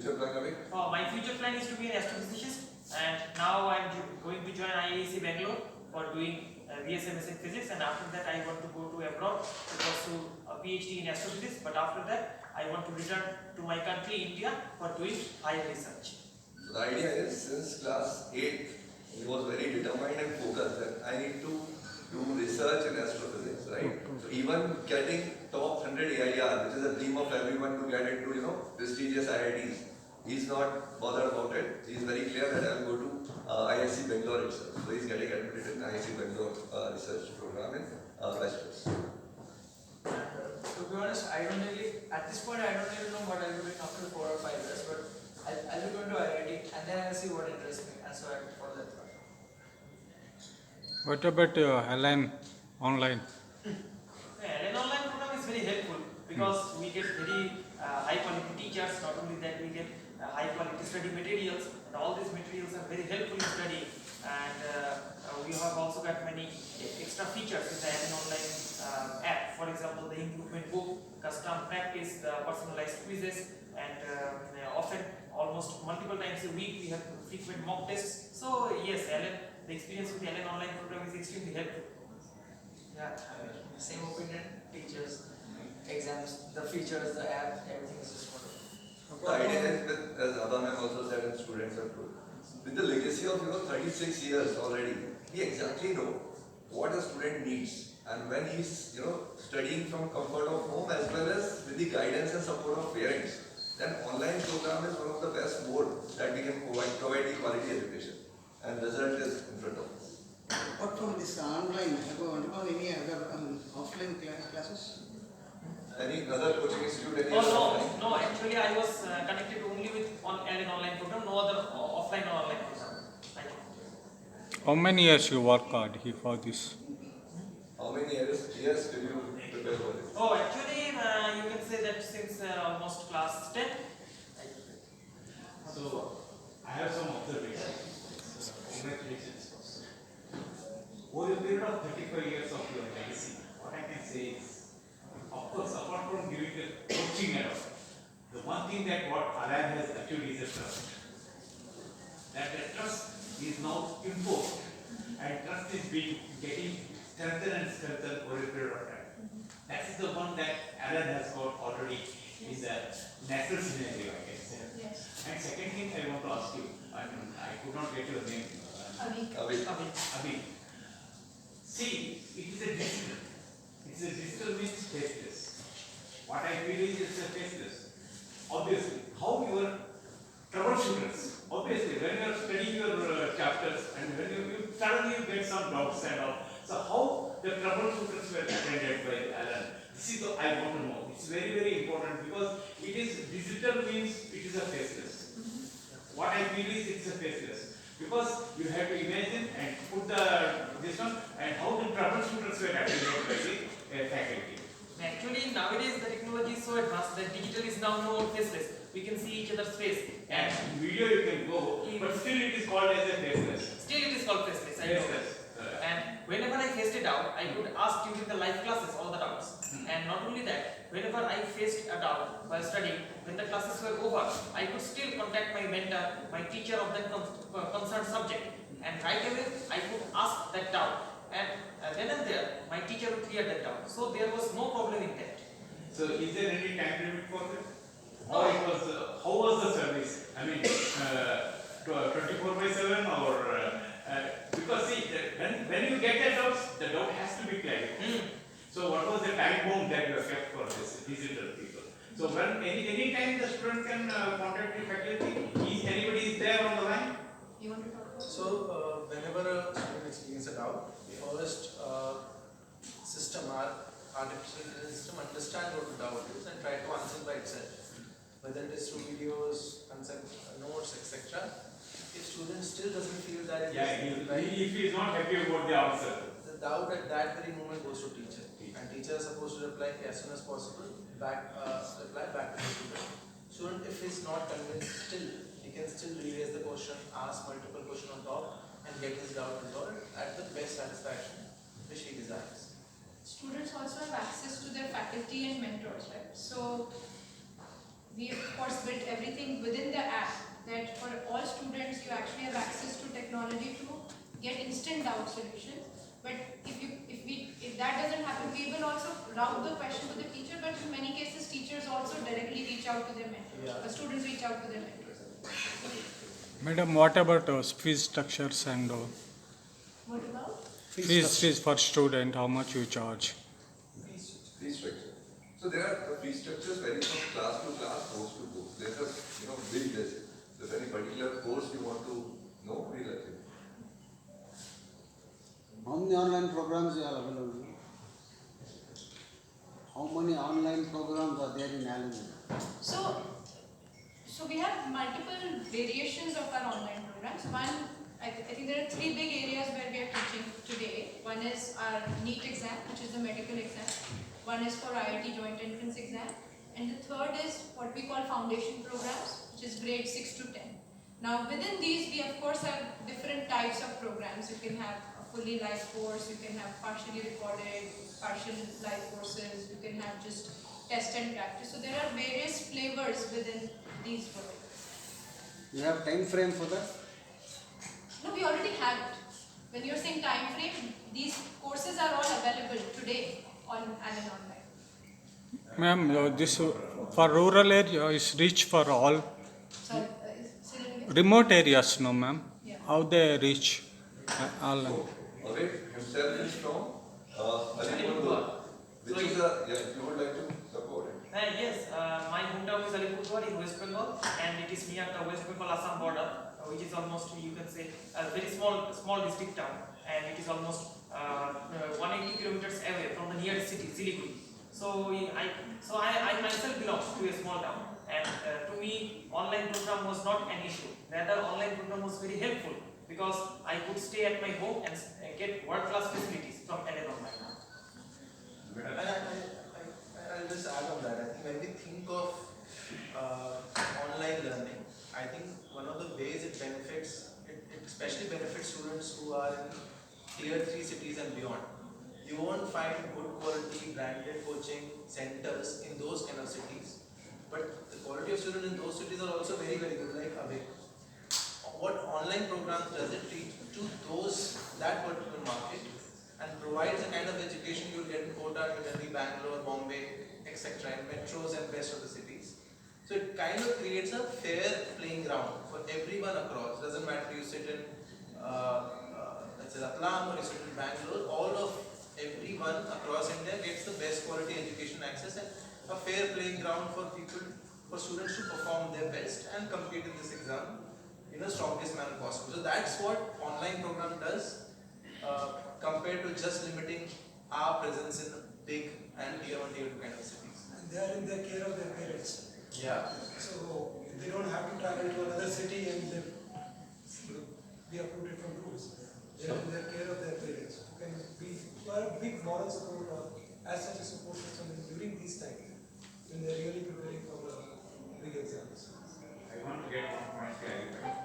future plan, Avik? My future plan is to be an astrophysicist, and now I'm going to join IISc Bangalore for doing BSMS in physics, and after that I want to go to abroad to pursue a PhD in astrophysics. But after that I want to return to my country, India, for doing higher research. So the idea is, since class 8, he was very determined and focused that I need to do research in astrophysics, right? So even getting top 100 AIR, which is a dream of everyone to get into, prestigious IITs, he's not bothered about it. He's very clear that I'll go to IISc Bangalore itself. So he's getting admitted in IISc Bangalore research program in Bachelor's. To be honest, at this point, I don't even know what I'll be doing after 4 or 5 years, but I'll be going to IIT and then I'll see what interests me, and so I'll follow that path. What about Align Online? An online program is very helpful because we get very high quality teachers. Not only that, we get high quality study materials, and all these materials are very helpful in studying. And we have also got many extra features in the online app. For example, the improvement book, custom practice, the personalized quizzes, and often almost multiple times a week we have frequent mock tests. So yes, the experience with the LN online program is extremely helpful. Yeah, same opinion. Teachers, exams, the features, the app, everything is just wonderful. The idea is, as Adam also said, and students have told, with the legacy of 36 years already, we exactly know what a student needs, and when he's studying from comfort of home as well as with the guidance and support of parents, then online program is one of the best mode that we can provide the quality education, and result is in front of us. Apart from this online, have you undergone any other offline classes? Any other coaching institute? No. Actually, I was connected only with an online program. No other offline or online program. How many years you work hard for this? How many years did you prepare for this? Actually, you can say that since almost class 10. So, I have some observations. Congratulations. Over a period of 35 years of your legacy, what I can say is, of course, apart from giving the coaching and all, the one thing that what Alan has achieved is a trust. That trust is now imposed, and trust is getting strengthened and strengthened over a period of time. That is the one that Alan has got already in the natural scenario, I can say. Yes. And second thing I want to ask you, I could not get your name. Abhi. See, it is a digital. It's a digital means faceless. What I feel is it's a faceless. Obviously, how your troubleshooters, obviously, when you are studying your chapters and when you suddenly get some doubts and all, so how the troubleshooters were attended by Alan? This is what I want to know. It's very, very important because it is digital means it is a faceless. What I feel is it's a faceless. Because you have to imagine and put this one and how the troubleshooters were attended by the faculty. Actually, nowadays the technology is so advanced that digital is now no more faceless. We can see each other's face. And video you can go, but still it is called as a faceless. Still it is called faceless. I know. And whenever I faced a doubt, I could ask during the live classes all the doubts. And not only that, whenever I faced a doubt while studying, when the classes were over, I could still contact my mentor, my teacher of that concerned subject, and right away I could ask that doubt. And then and there, my teacher would clear that doubt. So there was no problem in that. So is there any time limit for it? No. How was the service? I mean, 24/7 or because see, when you get the doubt has to be cleared. So what was the time bomb that you have kept for this digital people? So when any time the student can contact the faculty, anybody is there on the line? You want to talk about? So whenever a student experiences a doubt, first our artificial intelligence system understands what the doubt is and try to answer by itself, whether it is through videos, concept notes, etc. If student still doesn't feel that if he is not happy about the answer, the doubt at that very moment goes to teacher, and teacher is supposed to reply as soon as possible reply back to the student. Student, if he is not convinced, still he can still re-raise the question, ask multiple questions on top, and get his doubt resolved at the best satisfaction which he desires. Students also have access to their faculty and mentors, right? So we have course built everything within the app, that for all students you actually have access to technology to get instant doubt solutions. But if that doesn't happen, we will also route the question to the teacher, but in many cases teachers also directly reach out to their mentors. The students reach out to their mentors. Madam, what about fees structures and What about? fees for student? How much you charge? Fee structure. So there are the fee structures vary from class to class, course to course. Let us, build this. So if any particular course you want to know, we'll let you. How many online programs you are available? How many online programs are there in Alumni? So we have multiple variations of our online programs. One, I think there are three big areas where we are teaching today. One is our NEET exam, which is the medical exam. One is for IIT joint entrance exam. And the third is what we call foundation programs, which is grade 6 to 10. Now within these, we of course have different types of programs. You can have a fully live course, you can have partially recorded, partial live courses, you can have just test and practice. So there are various flavors within these programs. You have time frame for that? No, we already have it. When you're saying time frame, these courses are all available today on Allen Online. Ma'am, this for rural area is reach for all. Sorry, say that again? Remote areas, no ma'am? Yeah. How they reach all? So, Avik himself is from Alipurduar, which is if you would like to support it. Yes, my hometown is Alipurduar in West Bengal, and it is near the West Bengal Assam border, which is almost, you can say, a very small district town, and it is almost 180 kilometers away from the nearest city, Siliguri. So I myself belong to a small town, and to me, online program was not an issue. Rather, online program was very helpful because I could stay at my home and get world-class facilities from Allen Online. And I'll just add on that. I think when we think of online learning, I think one of the ways it benefits, it especially benefits students who are in tier 3 cities and beyond. You won't find good quality branded coaching centers in those kind of cities, but the quality of students in those cities are also very, very good, like Avik. What online programs does it reach to that particular market and provides the kind of education you will get in Kota, New Delhi, Bangalore, Bombay, etc., and metros and rest of the cities. So it kind of creates a fair playing ground for everyone across. Doesn't matter you sit in let's say Ratlam or you sit in Bangalore, everyone across India gets the best quality education access and a fair playing ground for students to perform their best and compete in this exam in the strongest manner possible. So that's what online program does compared to just limiting our presence in big and tier 1, tier 2 kind of cities. And they are in the care of their parents. Yeah. So they don't have to travel to another city and be uprooted from rules. They are in the care of their parents, who can be a big moral support or as such a support system during these times when they are really preparing for the big exams. I want to get one point clarified.